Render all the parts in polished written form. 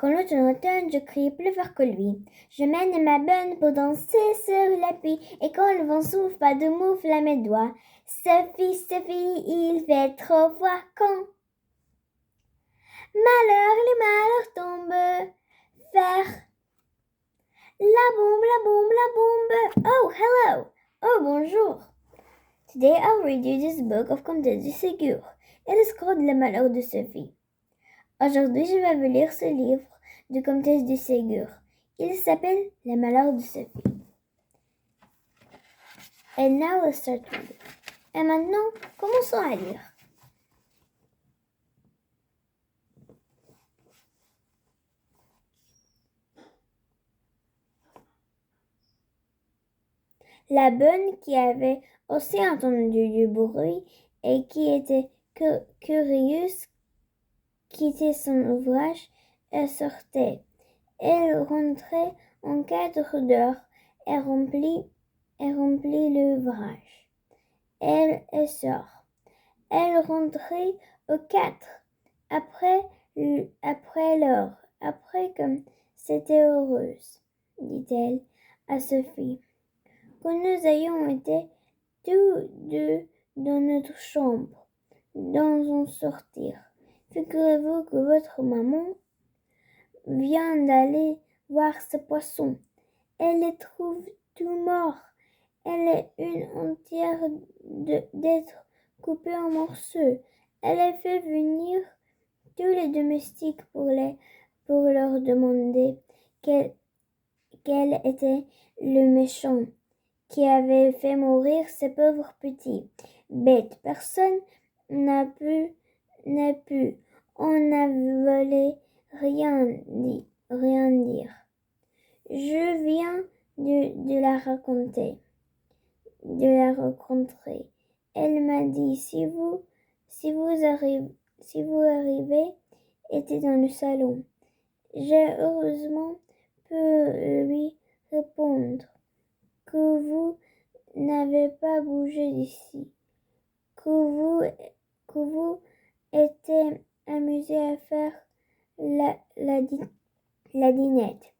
Quand l'automne, je crie plus fort que lui. Je mène ma bonne pour danser sur la pluie. Et quand le vent souffle, pas de moufle à mes doigts. Sophie, Sophie, il fait trop froid quand malheur, les malheurs tombent. Faire la bombe, la bombe. Oh, hello. Oh, bonjour. Today I'll read you this book of Comtesse de Ségur. It is called Le Malheur de Sophie. Aujourd'hui, je vais vous lire ce livre de Comtesse de Ségur. Il s'appelle Le Malheur de Sophie. And now let's start reading. Et maintenant, commençons à lire. La bonne, qui avait aussi entendu du bruit et qui était curieuse, quittait son ouvrage et sortait. Elle rentrait en 4 heures et remplit l'ouvrage. Elle sort. Elle rentrait aux 4, après l'heure, après que c'était heureuse, dit-elle à Sophie, que nous ayons été tous deux dans notre chambre, dans un sortir. Figurez-vous que votre maman vient d'aller voir ce poisson. Elle les trouve tout morts. Elle est une entière d'être coupée en morceaux. Elle a fait venir tous les domestiques pour leur demander quel était le méchant qui avait fait mourir ces pauvres petits. Bêtes, personne n'a pu. On n'a volé rien dire. Je viens de la rencontrer. Elle m'a dit, si vous arrivez, était dans le salon. J'ai heureusement pu lui répondre que vous n'avez pas bougé d'ici, que vous étiez amusé à faire la dînette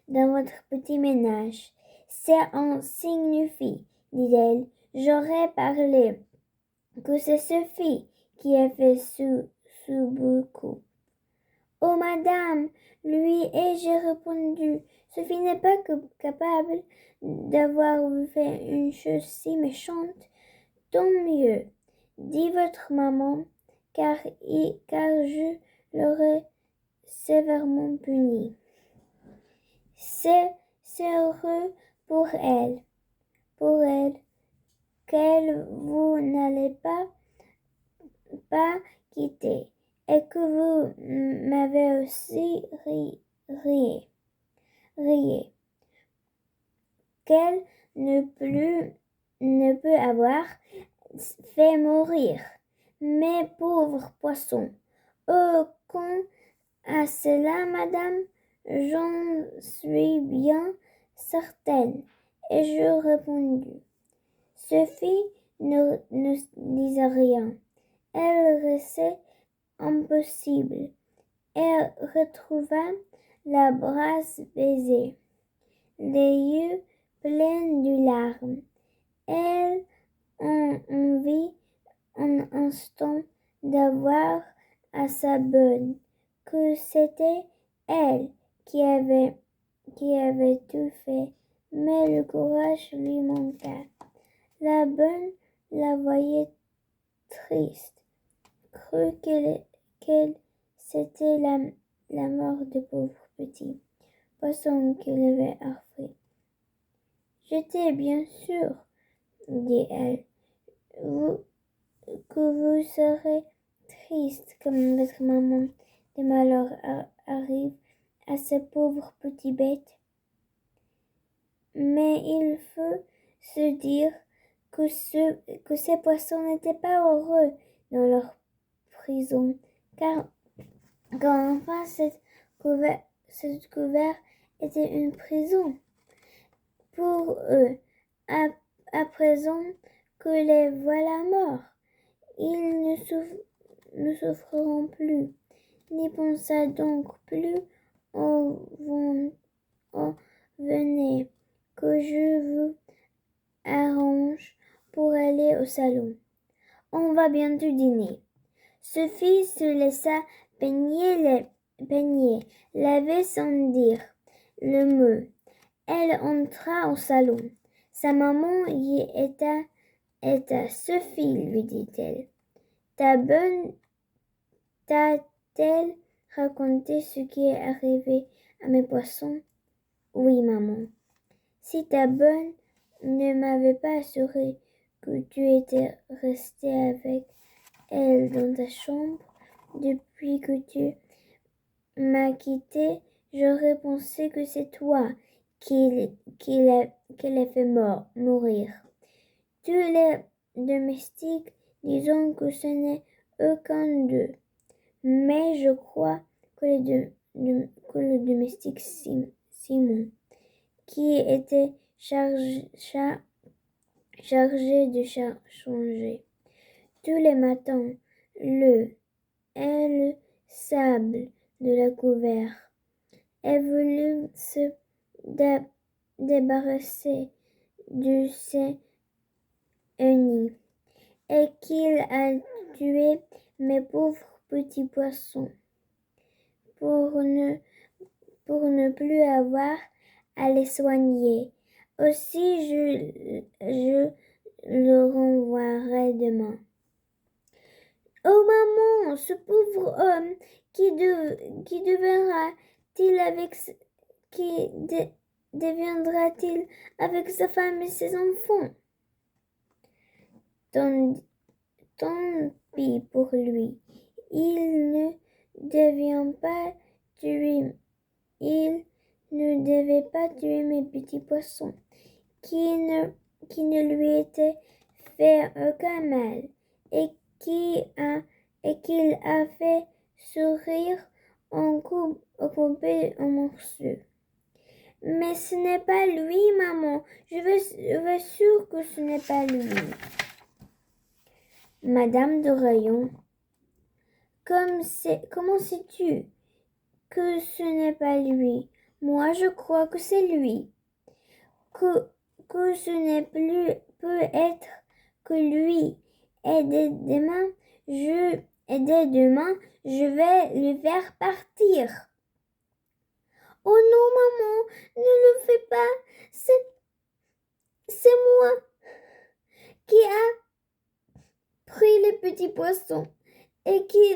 dans votre petit ménage. C'est un signifie, dit-elle. J'aurais parlé que c'est Sophie qui a fait ce beaucoup. Oh, madame, lui ai-je répondu, Sophie n'est pas capable d'avoir fait une chose si méchante. Tant mieux, dit votre maman, car je l'aurais sévèrement punie. C'est heureux pour elle, qu'elle vous n'allez pas quitter, et que vous m'avez aussi rié, qu'elle ne peut avoir fait mourir mes pauvres poissons. Oh, quand à cela, madame, j'en suis bien certaine. Et je répondis. Sophie ne disait rien. Elle restait impossible. Elle retrouva la brasse baisée, les yeux pleins de larmes. Elle en vit un instant d'avoir à sa bonne que c'était elle qui avait tout fait, mais le courage lui manqua. La bonne la voyait triste, crut qu'elle c'était la mort du pauvre petit poisson qu'elle avait harpé. J'étais bien sûre, dit-elle, que vous serez triste comme votre maman. Des malheurs arrivent à ces pauvres petites bêtes. Mais il faut se dire que ces poissons n'étaient pas heureux dans leur prison, car enfin cette couvert était une prison pour eux. À présent que les voilà morts, ils ne souffreront plus, n'y pensa donc plus oh, venez, que je vous arrange pour aller au salon. On va bientôt dîner. Sophie se laissa peigner, laver sans dire le mot. Elle entra au salon. Sa maman y était. Sophie, lui dit-elle, t'a-t-elle raconté ce qui est arrivé à mes poissons? Oui, maman. Si ta bonne ne m'avait pas assuré que tu étais restée avec elle dans ta chambre depuis que tu m'as quittée, j'aurais pensé que c'est toi qui l'ai fait mourir. Tous les domestiques disons que ce n'est aucun d'eux, mais je crois que le domestique Simon, qui était chargé de changer tous les matins le sable de la couverture, a voulu se débarrasser de ses ennemis et qu'il a tué mes pauvres petits poissons pour ne plus avoir à les soigner. Aussi, je le renvoierai demain. Oh maman, ce pauvre homme, qui deviendra-t-il avec sa femme et ses enfants? Tant pis pour lui. Il ne devait pas tuer mes petits poissons, qui ne lui étaient fait aucun mal, et qu'il a fait sourire en coupé en morceaux. Mais ce n'est pas lui, maman. Je veux sûr que ce n'est pas lui. Madame de Rayon, comment sais-tu que ce n'est pas lui? Moi, je crois que c'est lui. Que ce n'est plus peut être que lui. Et dès demain, je vais le faire partir. Oh non, maman, ne le fais pas. C'est moi qui a pris les petits poissons et qui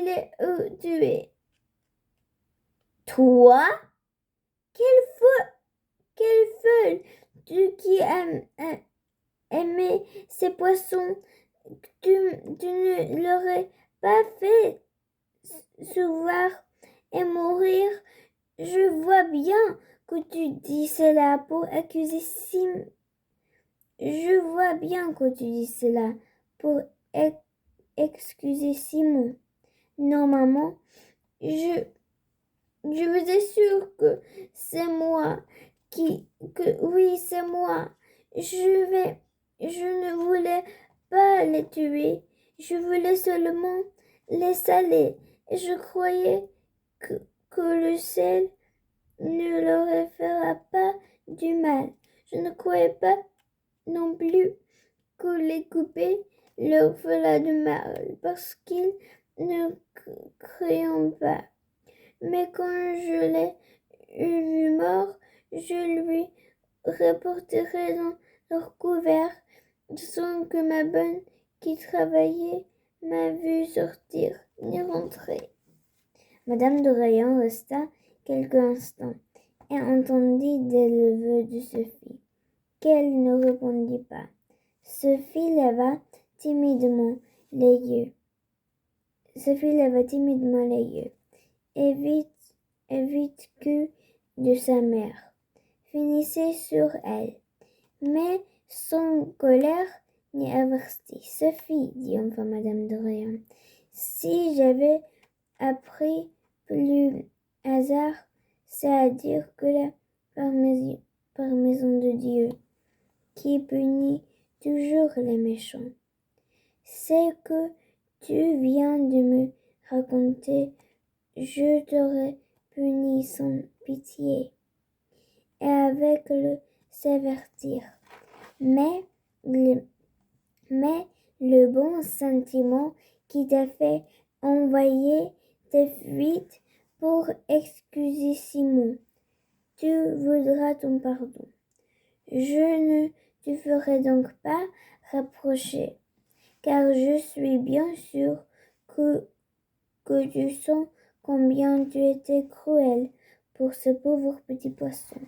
les tués. Toi? Quelle folle! Tu qui aimes aimer ces poissons, tu ne l'aurais pas fait souvoir et mourir. Je vois bien que tu dis cela pour accuser Simon. Je vois bien que tu dis cela pour excuser Simon. Non, maman, je vous assure que c'est moi oui, c'est moi. Je ne voulais pas les tuer. Je voulais seulement les saler. Et je croyais que le sel ne leur fera pas du mal. Je ne croyais pas non plus que les couper leur fera du mal, parce qu'ils ne croyaient pas. Mais quand je l'ai vu mort, je lui reporterai dans leur couvert, sans que ma bonne qui travaillait m'a vu sortir ni rentrer. Madame de Rayon resta quelques instants et entendit des neveux de Sophie, qu'elle ne répondit pas. Sophie leva timidement les yeux. Et vite que de sa mère finissait sur elle, mais sans colère ni avertie. Sophie, dit enfin Madame de Rayon, si j'avais appris plus hasard, c'est à dire que la parmaison de Dieu, qui punit toujours les méchants, c'est que tu viens de me raconter, je t'aurais punit son pitié, et avec le sévertir. Mais le bon sentiment qui t'a fait envoyer tes fuites pour excuser Simon, tu voudras ton pardon. Je ne te ferai donc pas reprocher, car je suis bien sûre que tu sens combien tu étais cruel pour ce pauvre petit poisson.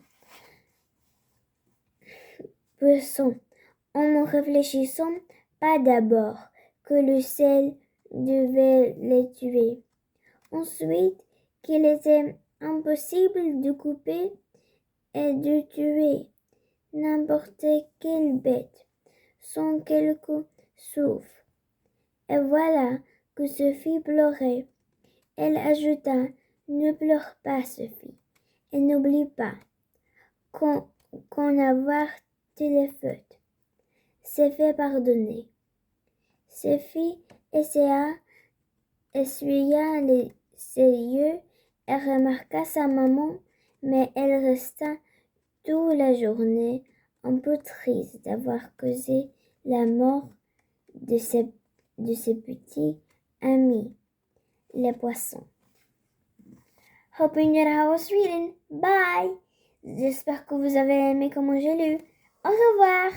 En ne réfléchissant pas d'abord que le sel devait les tuer. Ensuite, qu'il était impossible de couper et de tuer n'importe quelle bête sans quelque souffle. Et voilà que Sophie pleurait. Elle ajouta: Ne pleure pas, Sophie, et n'oublie pas qu'en avoir tes les fautes, c'est fait pardonner. Sophie essuya ses yeux et remarqua sa maman, mais elle resta toute la journée un peu triste d'avoir causé la mort de ses petits amis, les poissons. Hoping that I was reading. Bye! J'espère que vous avez aimé comment j'ai lu. Au revoir!